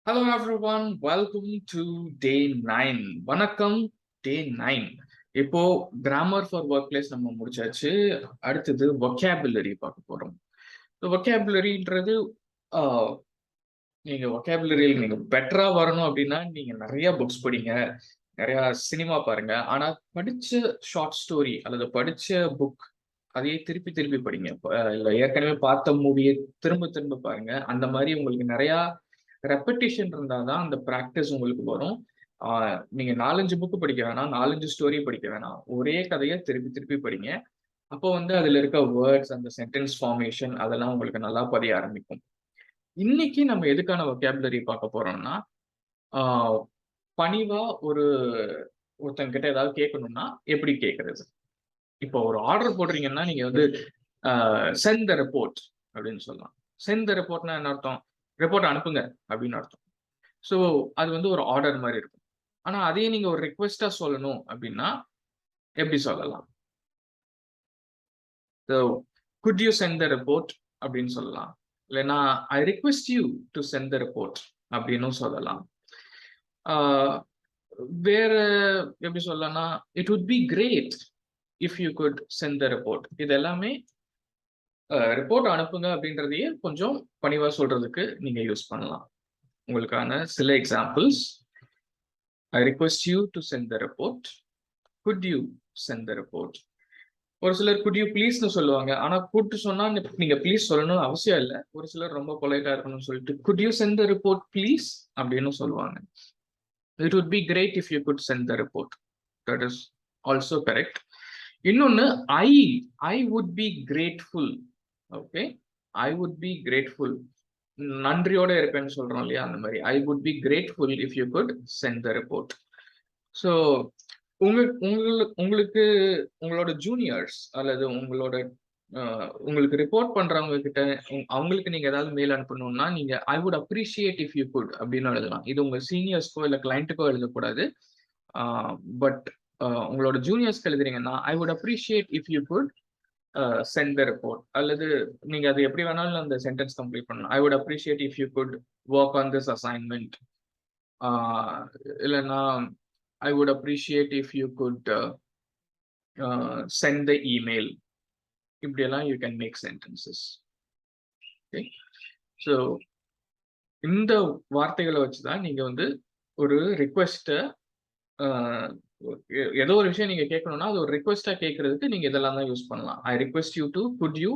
Hello everyone, welcome to day 9. வணக்கம் day 9. இப்போ grammar for work place நம்ம முடிச்சாச்சு. அடுத்தது vocabulary பார்க்க போறோம். vocabularyன்றது நீங்க vocabularyல நீங்க பெட்டரா வரணும் அப்படின்னா நீங்க நிறைய புக்ஸ் படிங்க, நிறைய சினிமா பாருங்க. ஆனா படிச்ச ஷார்ட் ஸ்டோரி அல்லது படிச்ச புக் அதையே திருப்பி திருப்பி படிங்க. இல்ல ஏற்கனவே பார்த்த மூவியை திரும்ப திரும்ப பாருங்க. அந்த மாதிரி உங்களுக்கு நிறைய ரெப்படிஷன் இருந்தாதான் அந்த ப்ராக்டிஸ் உங்களுக்கு வரும். நீங்க 4-5 புக்கு படிக்க வேணாம், 4-5 ஸ்டோரி படிக்க வேணாம். ஒரே கதையை திருப்பி திருப்பி படிங்க. அப்போ வந்து அதுல இருக்க வேர்ட்ஸ், அந்த சென்டென்ஸ் ஃபார்மேஷன் அதெல்லாம் உங்களுக்கு நல்லா பதிய ஆரம்பிக்கும். இன்னைக்கு நம்ம எதுக்கான vocabulary பார்க்க போறோம்னா, பணிவா ஒருத்தங்க கிட்ட ஏதாவது கேட்கணும்னா எப்படி கேட்கறது. இப்போ ஒரு ஆர்டர் போடுறீங்கன்னா நீங்க வந்து சென்ட் த ரிப்போர்ட் அப்படின்னு சொல்லலாம். சென்ட் த ரிப்போர்ட்னா என்ன அர்த்தம்? ரிப்போர்ட் அனுப்புங்க அப்படின்னு அர்த்தம். ஸோ அது வந்து ஒரு ஆர்டர் மாதிரி இருக்கும். ஆனா அதையே நீங்க ஒரு ரிக்வெஸ்டா சொல்லணும் அப்படின்னா எப்படி சொல்லலாம்? So could you send the report அப்படின்னு சொல்லலாம். இல்லைன்னா I request you to send the report அப்படின்னு சொல்லலாம். வேற எப்படி சொல்லலாம்னா it would be great if you could send the report. இது எல்லாமே ரிப்போர்ட் அனுப்புங்க அப்படின்றதையே கொஞ்சம் பணிவா சொல்றதுக்கு நீங்க யூஸ் பண்ணலாம். உங்களுக்கான சில examples. I request you to send the report. Could you send the report. ஒரு சிலர் குட் யூ ப்ளீஸ்னு சொல்லுவாங்க. ஆனா குட் சொன்னா நீங்க ப்ளீஸ் சொல்லணும்னு அவசியம் இல்லை. ஒரு சிலர் ரொம்ப பொலைட்டா இருக்கணும்னு சொல்லிட்டு could you send the report please அப்படின்னு சொல்லுவாங்க. It would be great if you could send the report. That is also correct. இன்னொன்னு I would be grateful. Okay, I would be grateful. நன்றியோட இருப்பேன்னு சொல்றோம் இல்லையா, அந்த மாதிரி I would be grateful if you could send the report. So உங்களுக்கு உங்களோட juniors அல்லது உங்களுக்கு ரிப்போர்ட் பண்றவங்க கிட்ட அவங்களுக்கு நீங்க ஏதாவது மெயில் அனுப்பணும்னா நீங்க ஐ would appreciate if you good அப்படின்னு எழுதலாம். இது உங்க சீனியர்ஸ்க்கோ இல்ல கிளைண்ட்டுக்கோ எழுதக்கூடாது. பட் உங்களோட ஜூனியர்ஸ்க்கு எழுதுறீங்கன்னா I would appreciate if you could send the report. அல்லது நீங்க அது எப்படி வேணாலும் அந்த சென்டென்ஸ் கம்ப்ளீட் பண்ணலாம். I would appreciate if you could work on this assignment. இல்லைன்னா I would appreciate if you could send the email. இப்படியெல்லாம் you can make sentences. Okay, so இந்த வார்த்தைகளை வச்சுதான் நீங்க வந்து ஒரு ரிக்வெஸ்ட்டை, ஏதோ ஒரு விஷயம் நீங்க கேட்கணும்னா அது ஒரு ரிக்வெஸ்டா கேட்கறதுக்கு நீங்க இதெல்லாம் தான் யூஸ் பண்ணலாம். ஐ request you to, good you.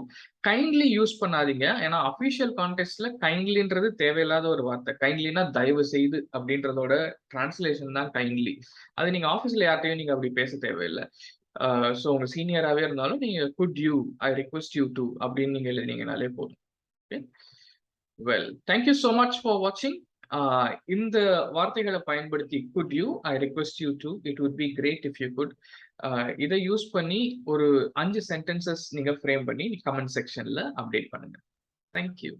Kindly use பண்ணாதீங்க. ஏன்னா அபிஷியல் கான்டெக்ட்ல கைண்ட்லின்றது தேவையில்லாத ஒரு வார்த்தை. கைண்ட்லினா தயவு செய்து அப்படின்றதோட டிரான்ஸ்லேஷன் தான் கைண்ட்லி. அது நீங்க ஆஃபீஸ்ல யார்ட்டையும் நீங்க அப்படி பேச தேவையில்லை. ஸோ உங்க சீனியராகவே இருந்தாலும் நீங்க could you, I request you to அப்படின்னு நீங்க எழுதினீங்கனாலே போதும். Okay, well, thank you so much for வாட்சிங். இந்த வார்த்தைகளை பயன்படுத்தி could you, I request you to, it would be great if you could, இதை யூஸ் பண்ணி ஒரு 5 சென்டென்சஸ் நீங்க ஃப்ரேம் பண்ணி கமெண்ட் செக்ஷன்ல அப்டேட் பண்ணுங்க. தேங்க்யூ.